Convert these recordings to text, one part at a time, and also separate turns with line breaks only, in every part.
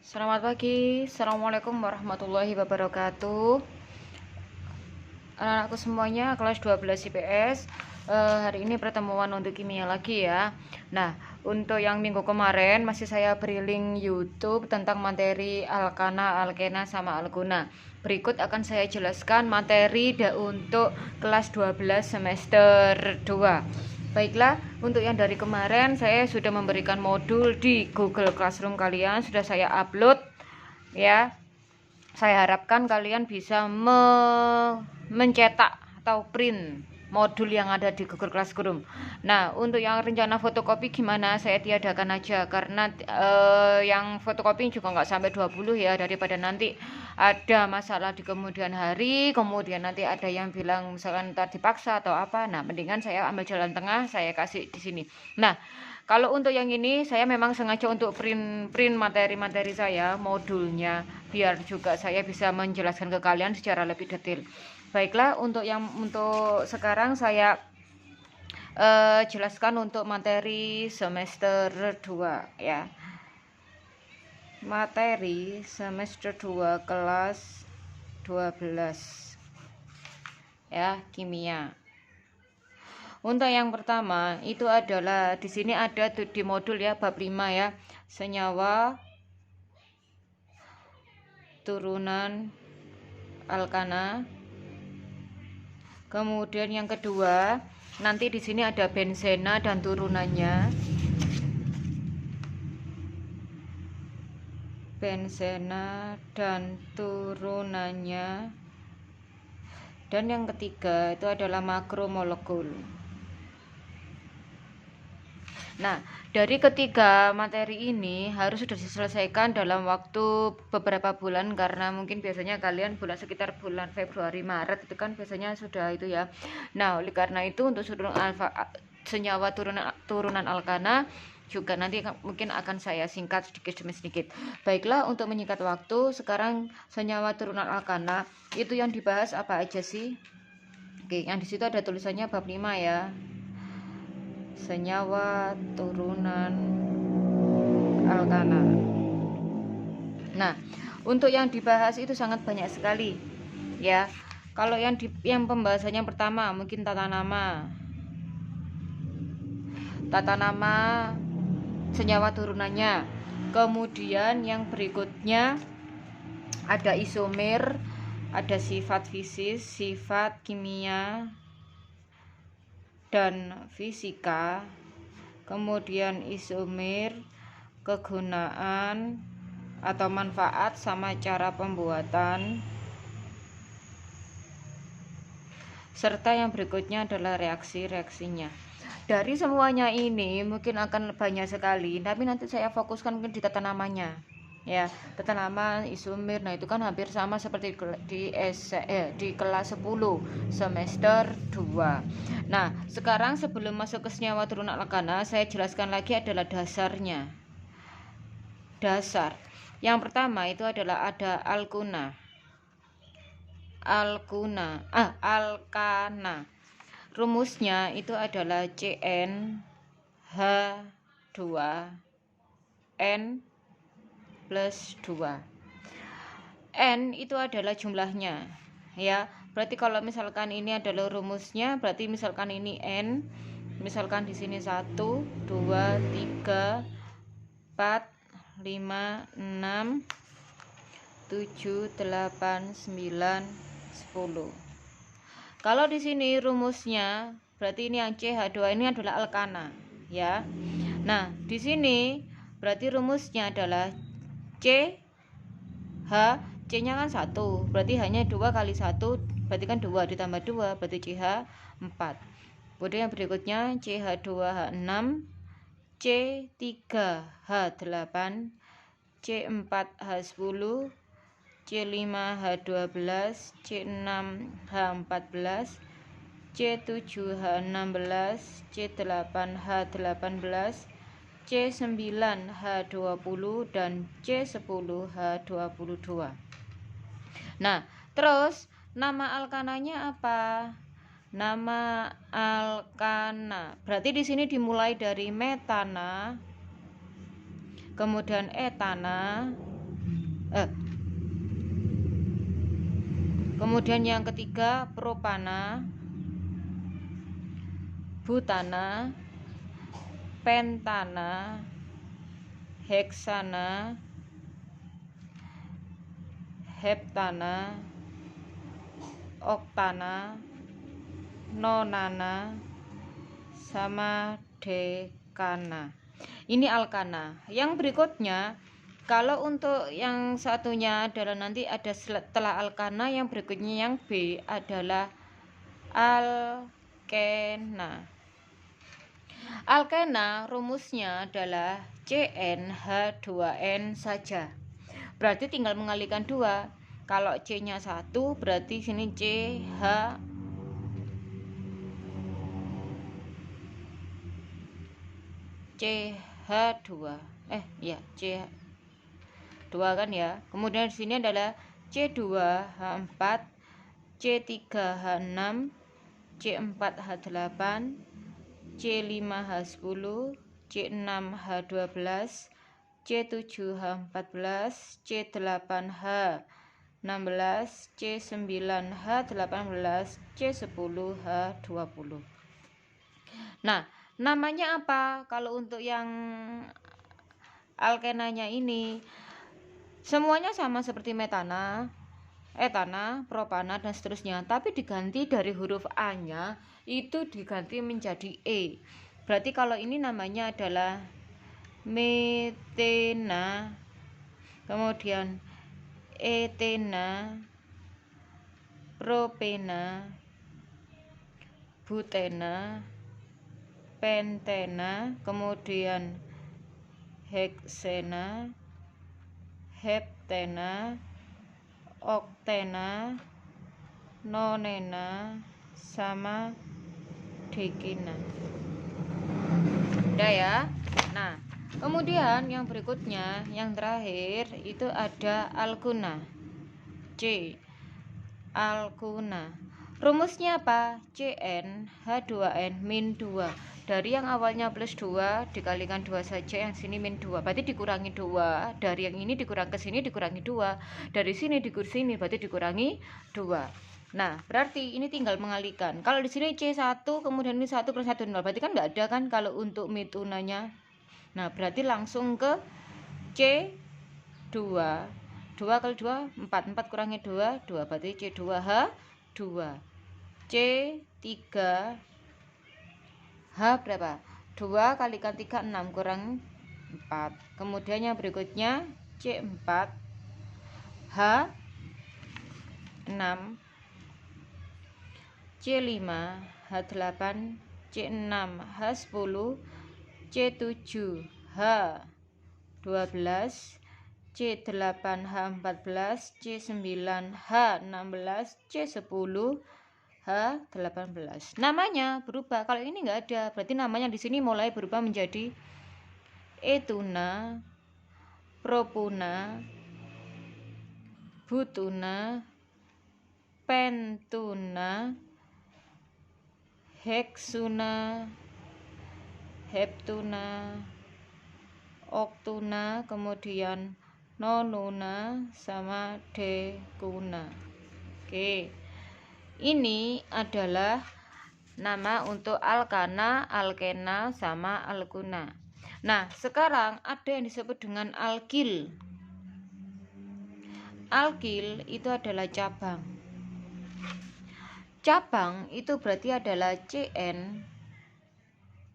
Selamat pagi, Assalamualaikum warahmatullahi wabarakatuh. Anak-anakku semuanya kelas 12 IPS. Hari ini pertemuan untuk kimia lagi ya. Nah, untuk yang minggu kemarin masih saya beri link YouTube tentang materi alkana, alkena, sama algona. Berikut akan saya jelaskan materi untuk kelas 12 semester 2. Baiklah, untuk yang dari kemarin saya sudah memberikan modul di Google Classroom kalian, sudah saya upload ya. Saya harapkan kalian bisa mencetak atau print modul yang ada di Google Classroom. Nah, untuk yang rencana fotokopi gimana? Saya tiadakan aja karena yang fotokopi juga nggak sampai 20 ya, daripada nanti ada masalah di kemudian hari, kemudian nanti ada yang bilang misalkan tadi dipaksa atau apa. Nah, mendingan saya ambil jalan tengah, saya kasih di sini. Nah, kalau untuk yang ini saya memang sengaja untuk print materi-materi saya, modulnya, biar juga saya bisa menjelaskan ke kalian secara lebih detail. Baiklah, untuk sekarang saya jelaskan untuk materi semester 2 ya. Materi semester 2 kelas 12 ya, kimia. Untuk yang pertama itu adalah di sini ada di modul ya, bab 5 ya, senyawa turunan alkana. Kemudian yang kedua, nanti di sini ada benzena dan turunannya. Benzena dan turunannya. Dan yang ketiga itu adalah makromolekul. Nah, dari ketiga materi ini harus sudah diselesaikan dalam waktu beberapa bulan, karena mungkin biasanya kalian sekitar bulan Februari Maret itu kan biasanya sudah itu ya. Nah, oleh karena itu untuk senyawa turunan alkana juga nanti mungkin akan saya singkat sedikit demi sedikit. Baiklah, untuk menyingkat waktu, sekarang senyawa turunan alkana itu yang dibahas apa aja sih? Oke, yang di situ ada tulisannya bab 5 ya. Senyawa turunan alkana. Nah, untuk yang dibahas itu sangat banyak sekali ya. Kalau yang pembahasannya pertama mungkin tata nama senyawa turunannya. Kemudian yang berikutnya ada isomer, ada sifat fisik, sifat kimia dan fisika. Kemudian isomer, kegunaan atau manfaat sama cara pembuatan, serta yang berikutnya adalah reaksinya. Dari semuanya ini mungkin akan banyak sekali, tapi nanti saya fokuskan mungkin di tata namanya ya. Tata nama, isomer, nah itu kan hampir sama seperti di kelas 10 semester 2. Nah, sekarang sebelum masuk ke senyawa turunan alkana, saya jelaskan lagi adalah dasarnya. Dasar yang pertama itu adalah ada alkana. Rumusnya itu adalah CnH2n plus 2. N itu adalah jumlahnya ya. Berarti kalau misalkan ini adalah rumusnya, berarti misalkan ini N, misalkan di sini 1, 2, 3, 4, 5, 6, 7, 8, 9, 10. Kalau di sini rumusnya berarti ini yang CH2 ini adalah alkana ya. Nah, di sini berarti rumusnya adalah CH, C-nya kan 1, berarti hanya 2 kali 1, berarti kan 2 ditambah 2 berarti CH 4. Kemudian yang berikutnya CH2H6, C3H8, C4H10, C5H12, C6H14, C7H16, C8H18, C9H20 dan C10H22. Nah, terus nama alkananya apa? Nama alkana berarti di sini dimulai dari metana, kemudian etana, Kemudian yang ketiga propana, butana, pentana, heksana, heptana, oktana, nonana, sama dekana. Ini alkana. Yang berikutnya, kalau untuk yang satunya adalah nanti ada setelah alkana, yang berikutnya yang B adalah alkena. Alkena rumusnya adalah CnH2n saja. Berarti tinggal mengalihkan 2. Kalau C-nya 1 berarti sini CH2 ya CH2 kan ya. Kemudian di sini adalah C2H4, C3H6, C4H8, C5H10, C6H12, C7H14, C8H16, C9H18, C10H20. Nah, namanya apa? Kalau untuk yang alkenanya ini semuanya sama seperti metana, etana, propana dan seterusnya, tapi diganti dari huruf A-nya itu diganti menjadi E. Berarti kalau ini namanya adalah metena, kemudian etena, propena, butena, pentena, kemudian heksena, heptena, oktena, nonena, sama dekena. Udah ya. Nah, kemudian yang berikutnya, yang terakhir itu ada alkuna. C. Alkuna. Rumusnya apa? Cn H2n min 2. Dari yang awalnya plus 2 dikalikan 2 saja, yang sini min 2. Berarti dikurangi 2. Dari yang ini dikurang ke sini dikurangi 2. Dari sini dikurang sini berarti dikurangi 2. Nah, berarti ini tinggal mengalihkan. Kalau di sini C1 kemudian ini 1 kurang 1 0. Berarti kan enggak ada kan kalau untuk mitunanya. Nah, berarti langsung ke C2. 2 kali 2 4, 4 kurangi 2 2, berarti C2H2. C3 H berapa? 2 kalikan 3 6 kurang 4. Kemudian yang berikutnya C4 H6, C5 H8, C6 H10, C7 H12, C8 H14, C9 H16, C10 H18. Namanya berubah. Kalau ini enggak ada, berarti namanya di sini mulai berubah menjadi etuna, propuna, butuna, pentuna, heksuna, heptuna, oktuna, kemudian nonuna, sama dekuna. Oke. Ini adalah nama untuk alkana, alkena, sama alkuna. Nah, sekarang ada yang disebut dengan alkil. Alkil itu adalah cabang. Cabang itu berarti adalah Cn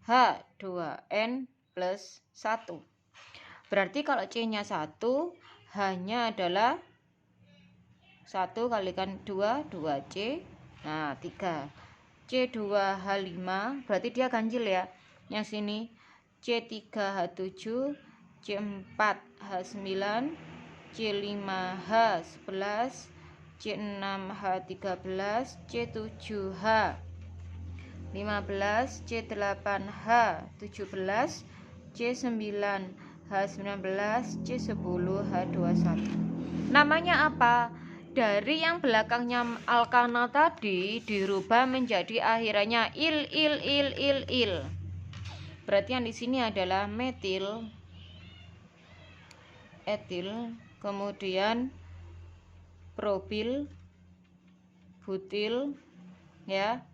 H2n plus 1. Berarti kalau C-nya 1, H-nya adalah 1 kalikan 2, 2C. Nah, 3. C2H5, berarti dia ganjil ya. Yang sini C3H7, C4H9, C5H11, C6H13, C7H15, C8H17, C9H19, C10H21. Namanya apa? Dari yang belakangnya alkana tadi dirubah menjadi akhirannya il. Berarti yang di sini adalah metil, etil, kemudian propil, butil, ya,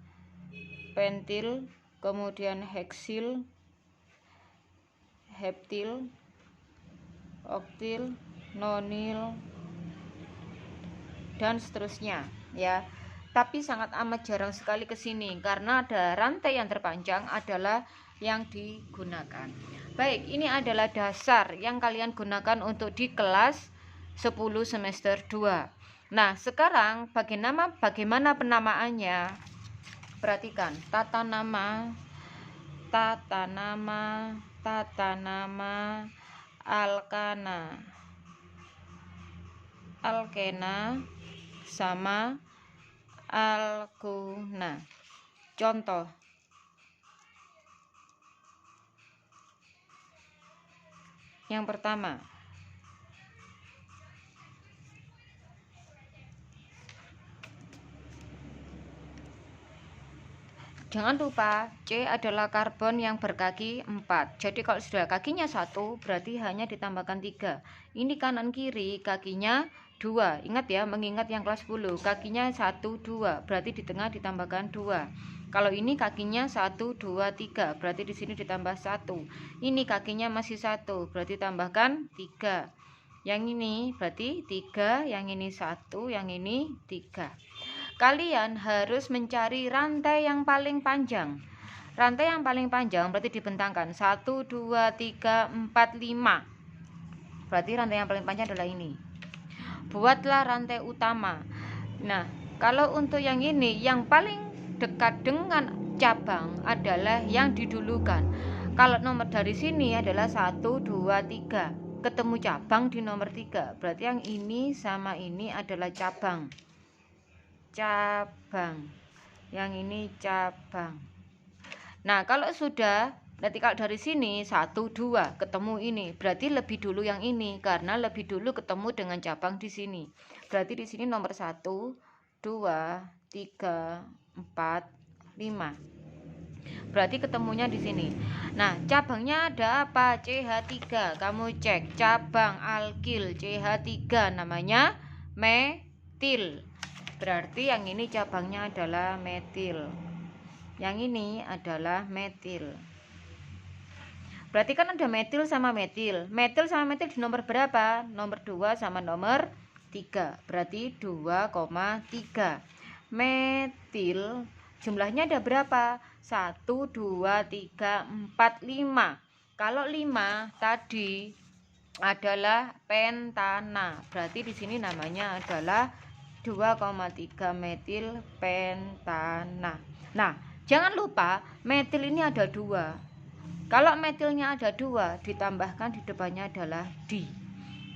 pentil, kemudian heksil, heptil, oktil, nonil, dan seterusnya, ya. Tapi sangat amat jarang sekali ke sini karena ada rantai yang terpanjang adalah yang digunakan. Baik, ini adalah dasar yang kalian gunakan untuk di kelas 10 semester 2. Nah, sekarang bagaimana penamaannya? Perhatikan, tata nama, alkana, alkena, sama alkuna. Contoh, yang pertama, jangan lupa C adalah karbon yang berkaki 4. Jadi kalau sudah kakinya 1 berarti hanya ditambahkan 3. Ini kanan kiri kakinya 2. Ingat ya, mengingat yang kelas 10 kakinya 1, 2, berarti di tengah ditambahkan 2. Kalau ini kakinya 1, 2, 3, berarti di sini ditambah 1. Ini kakinya masih 1, berarti tambahkan 3. Yang ini berarti 3, yang ini 1, yang ini 3. Kalian harus mencari rantai yang paling panjang. Rantai yang paling panjang berarti dibentangkan 1, 2, 3, 4, 5. Berarti rantai yang paling panjang adalah ini. Buatlah rantai utama. Nah, kalau untuk yang ini, yang paling dekat dengan cabang adalah yang didulukan. Kalau nomor dari sini adalah 1, 2, 3. Ketemu cabang di nomor 3. Berarti yang ini sama ini adalah cabang. Yang ini cabang. Nah, kalau sudah nanti kalau dari sini 1, 2 ketemu ini, berarti lebih dulu yang ini karena lebih dulu ketemu dengan cabang di sini. Berarti di sini nomor 1, 2, 3, 4, 5. Berarti ketemunya di sini. Nah, cabangnya ada apa? CH3. Kamu cek cabang alkil CH3 namanya metil. Berarti yang ini cabangnya adalah metil. Yang ini adalah metil. Berarti kan ada metil sama metil. Metil sama metil di nomor berapa? Nomor 2 sama nomor 3. Berarti 2,3. Metil jumlahnya ada berapa? 1, 2, 3, 4, 5. Kalau 5 tadi adalah pentana. Berarti di sini namanya adalah 2,3 metil pentana. Nah, jangan lupa metil ini ada 2. Kalau metilnya ada 2, ditambahkan di depannya adalah di.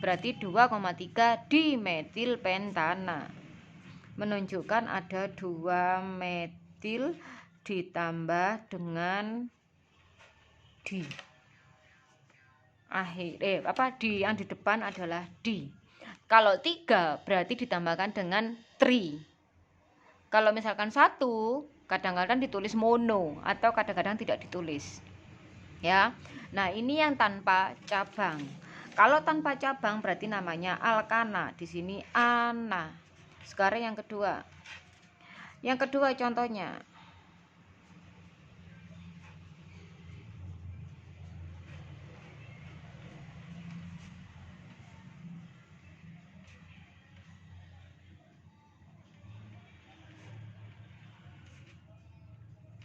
Berarti 2,3 dimetil pentana. Menunjukkan ada 2 metil ditambah dengan di. Di yang di depan adalah di. Kalau 3 berarti ditambahkan dengan tri. Kalau misalkan 1 kadang-kadang ditulis mono atau kadang-kadang tidak ditulis. Ya. Nah, ini yang tanpa cabang. Kalau tanpa cabang berarti namanya alkana. Di sini ana. Sekarang yang kedua. Yang kedua contohnya.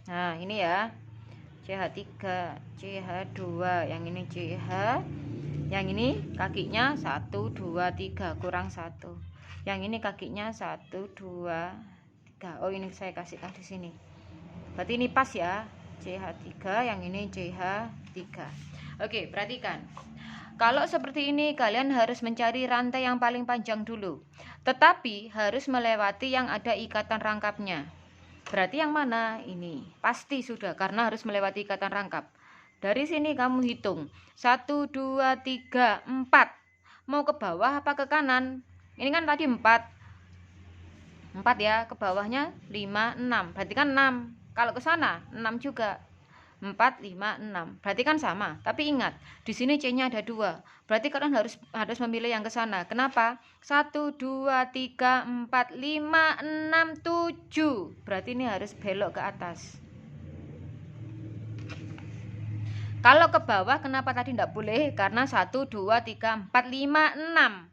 Nah, ini ya. CH3, CH2, yang ini CH, yang ini kakinya 1, 2, 3, kurang 1. Yang ini kakinya 1, 2, 3. Oh, ini saya kasihkan di sini. Berarti ini pas ya. CH3, yang ini CH3. Oke, perhatikan. Kalau seperti ini kalian harus mencari rantai yang paling panjang dulu. Tetapi harus melewati yang ada ikatan rangkapnya. Berarti yang mana? Ini pasti sudah karena harus melewati ikatan rangkap. Dari sini kamu hitung 1, 2, 3, 4. Mau ke bawah apa ke kanan? Ini kan tadi 4 ya, ke bawahnya 5, 6. Berarti kan 6. Kalau ke sana 6 juga. 4, 5, 6. Berarti kan sama. Tapi ingat, di sini C-nya ada 2. Berarti kalian harus memilih yang ke sana. Kenapa? 1, 2, 3, 4, 5, 6, 7. Berarti ini harus belok ke atas. Kalau ke bawah, kenapa tadi tidak boleh? Karena 1, 2, 3, 4, 5, 6.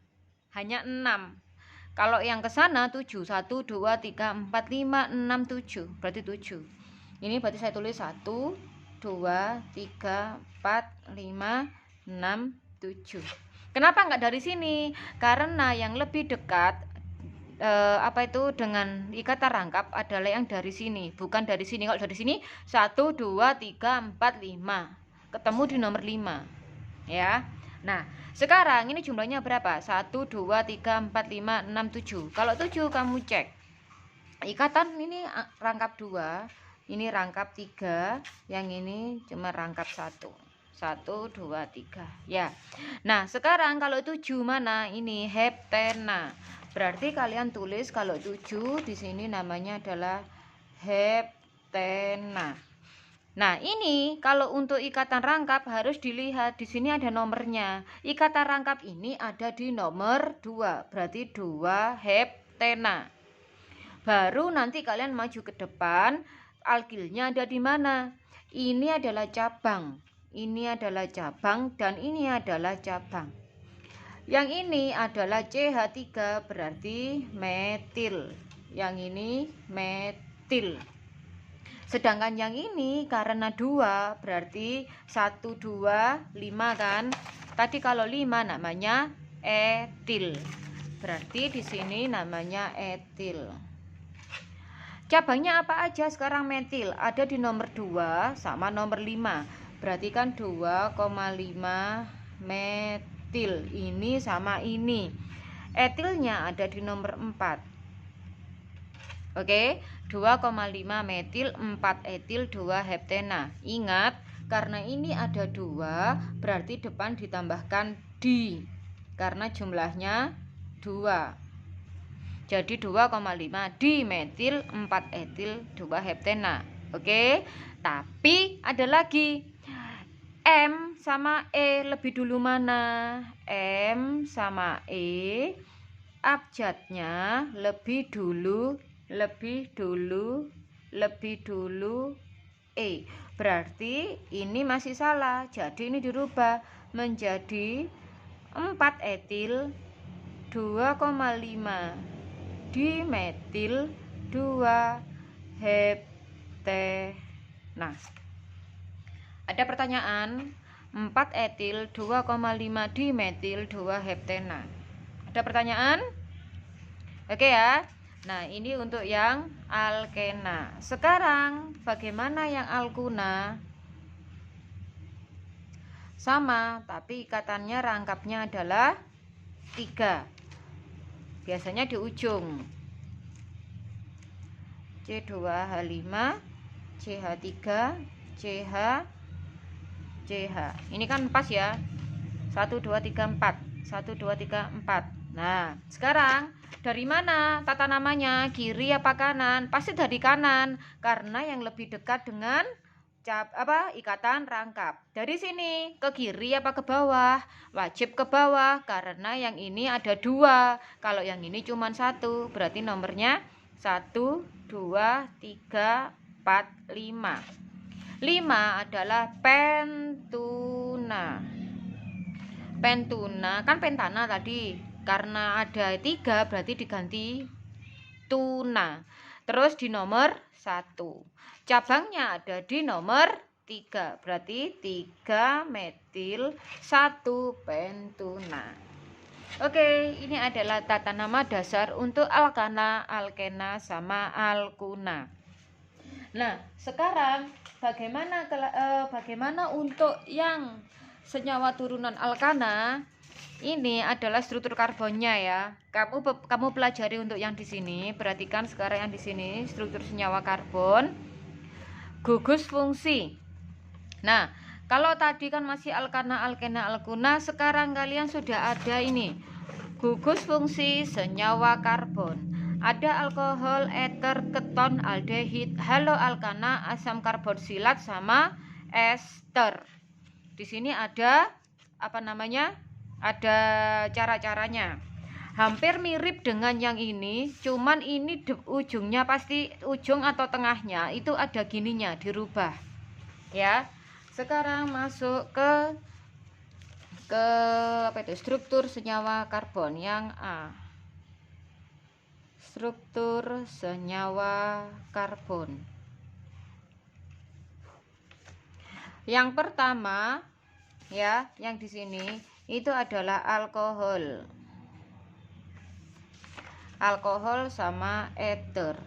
Hanya 6. Kalau yang ke sana 7, 1, 2, 3, 4, 5, 6, 7. Berarti 7. Ini berarti saya tulis 1, 2, 3, 4, 5, 6, 7. Kenapa enggak dari sini? Karena yang lebih dekat dengan ikatan rangkap adalah yang dari sini, bukan dari sini. Kalau dari sini 1, 2, 3, 4, 5. Ketemu di nomor 5. Ya. Nah, sekarang ini jumlahnya berapa? 1, 2, 3, 4, 5, 6, 7. Kalau 7 kamu cek. Ikatan ini rangkap 2, ini rangkap 3, yang ini cuma rangkap 1. 1, 2, 3. Ya. Nah, sekarang kalau 7 mana? Ini heptena. Berarti kalian tulis kalau 7 di sini namanya adalah heptena. Nah, ini kalau untuk ikatan rangkap harus dilihat di sini ada nomornya. Ikatan rangkap ini ada di nomor 2, berarti 2 heptena. Baru nanti kalian maju ke depan, alkilnya ada di mana? Ini adalah cabang. Ini adalah cabang dan ini adalah cabang. Yang ini adalah CH3 berarti metil. Yang ini metil. Sedangkan yang ini karena 2 berarti 1, 2, 5 kan. Tadi kalau 5 namanya etil. Berarti di sini namanya etil. Cabangnya apa aja sekarang metil? Ada di nomor 2 sama nomor 5. Berarti kan 2,5 metil. Ini sama ini. Etilnya ada di nomor 4. Oke, 2,5 metil, 4 etil, 2 heptena. Ingat, karena ini ada 2, berarti depan ditambahkan di. Karena jumlahnya 2. Jadi 2,5 di metil, 4 etil, 2 heptena. Oke, tapi ada lagi. M sama E lebih dulu mana? M sama E abjadnya lebih dulu E. Berarti ini masih salah. Jadi ini dirubah menjadi 4 etil 2,5 dimetil 2 heptena. Ada pertanyaan? 4 etil 2,5 dimetil 2 heptena. Ada pertanyaan? Oke ya. Nah, ini untuk yang alkena. Sekarang bagaimana yang alkuna? Sama, tapi ikatannya rangkapnya adalah 3. Biasanya di ujung. C2H5, CH3, CH, CH. Ini kan pas ya. 1, 2, 3, 4. 1, 2, 3, 4. Nah, sekarang dari mana tata namanya? Kiri apa kanan? Pasti dari kanan, karena yang lebih dekat dengan ikatan rangkap. Dari sini ke kiri apa ke bawah? Wajib ke bawah, karena yang ini ada 2. Kalau yang ini cuma 1, berarti nomornya 1, 2, 3, 4, 5. 5 adalah pentuna. Pentuna kan pentana tadi. Karena ada 3 berarti diganti tuna. Terus di nomor 1. Cabangnya ada di nomor 3. Berarti 3 metil 1 pentuna. Oke, ini adalah tata nama dasar untuk alkana, alkena, sama alkuna. Nah, sekarang bagaimana untuk yang senyawa turunan alkana? Ini adalah struktur karbonnya ya. Kamu pelajari untuk yang di sini. Perhatikan sekarang yang di sini struktur senyawa karbon. Gugus fungsi. Nah, kalau tadi kan masih alkana, alkena, alkuna, sekarang kalian sudah ada ini. Gugus fungsi senyawa karbon. Ada alkohol, eter, keton, aldehid, haloalkana, asam karbonsilat sama ester. Di sini ada apa namanya? Ada cara-caranya. Hampir mirip dengan yang ini, cuman ini ujungnya pasti ujung atau tengahnya itu ada gininya, dirubah. Ya. Sekarang masuk ke apa itu? Struktur senyawa karbon yang A. Struktur senyawa karbon. Yang pertama ya, yang di sini itu adalah alkohol. Alkohol sama ether.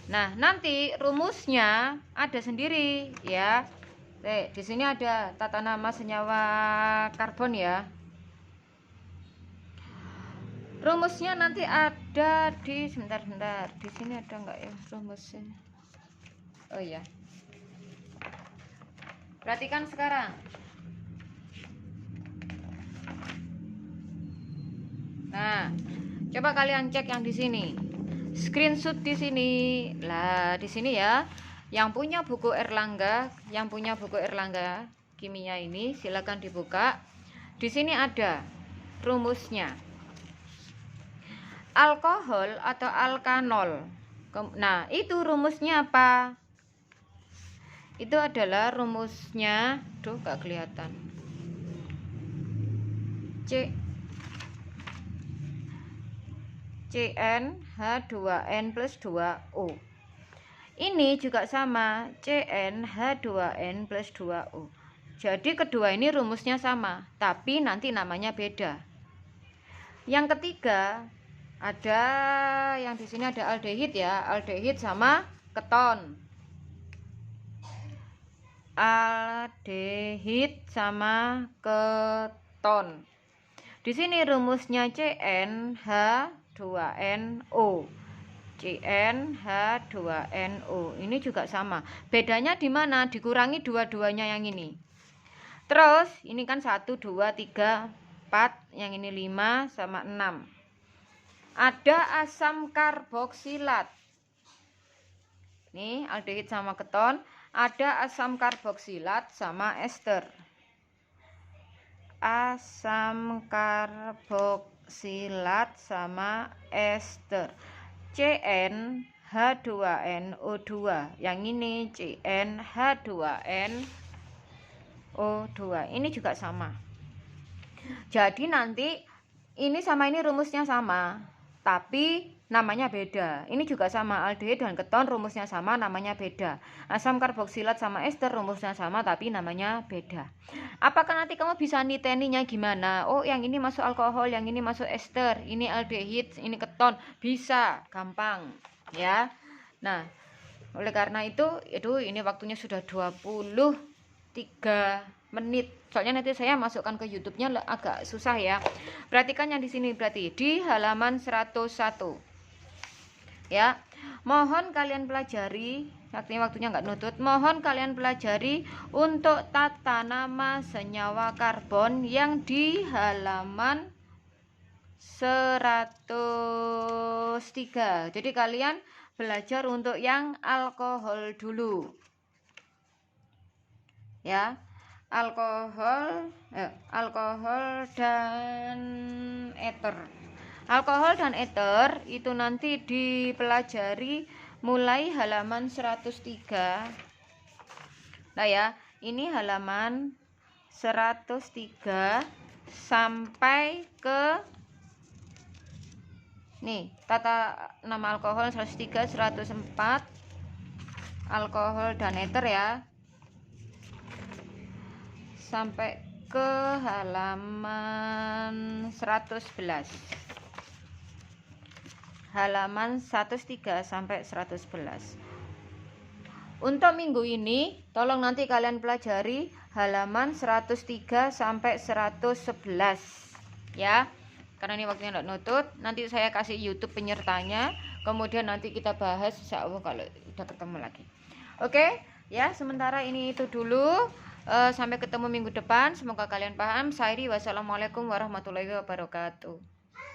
Nah, nanti rumusnya ada sendiri ya. Di sini ada tata nama senyawa karbon ya. Rumusnya nanti ada di sebentar. Di sini ada enggak ya rumusnya? Oh iya. Perhatikan sekarang. Nah, coba kalian cek yang di sini. Screenshot di sini. Lah, di sini ya. Yang punya buku Erlangga, kimia ini silakan dibuka. Di sini ada rumusnya. Alkohol atau alkanol. Nah, itu rumusnya apa? Itu adalah rumusnya, gak kelihatan. CnH2n plus 2O. Ini juga sama, CnH2n plus 2O. Jadi kedua ini rumusnya sama, tapi nanti namanya beda. Yang ketiga ada yang di sini ada aldehid ya, aldehid sama keton. Aldehid sama keton. Di sini rumusnya CnH2nO. CnH2nO. Ini juga sama. Bedanya di mana? Dikurangi dua-duanya yang ini. Terus ini kan 1 2 3 4, yang ini 5 sama 6. Ada asam karboksilat. Nih, aldehid sama keton, ada asam karboksilat sama ester. Asam karboksilat sama ester. CnH2nO2. Yang ini CnH2nO2. Ini juga sama. Jadi nanti ini sama ini rumusnya sama, tapi namanya beda. Ini juga sama, aldehid dan keton rumusnya sama, namanya beda. Asam karboksilat sama ester rumusnya sama, tapi namanya beda. Apakah nanti kamu bisa niteninya gimana? Oh, yang ini masuk alkohol, yang ini masuk ester, ini aldehid, ini keton. Bisa, gampang ya. Nah, oleh karena itu ini waktunya sudah 23 menit. Soalnya nanti saya masukkan ke YouTube-nya agak susah ya. Perhatikan yang di sini, berarti di halaman 101. Ya. Mohon kalian pelajari, waktunya nggak nutut. Mohon kalian pelajari untuk tata nama senyawa karbon yang di halaman 103. Jadi kalian belajar untuk yang alkohol dulu. Ya. Alkohol dan ether. Alkohol dan ether itu nanti dipelajari mulai halaman 103. Nah ya, ini halaman 103 sampai ke nih, tata nama alkohol 103, 104. Alkohol dan ether ya. Sampai ke halaman 111. Halaman 103 sampai 111. Untuk minggu ini tolong nanti kalian pelajari halaman 103 sampai 111 ya. Karena ini waktunya tidak nutut, nanti saya kasih YouTube penyertanya, kemudian nanti kita bahas insyaallah kalau udah ketemu lagi. Oke, ya sementara ini itu dulu. Sampai ketemu minggu depan. Semoga kalian paham. Wassalamualaikum warahmatullahi wabarakatuh.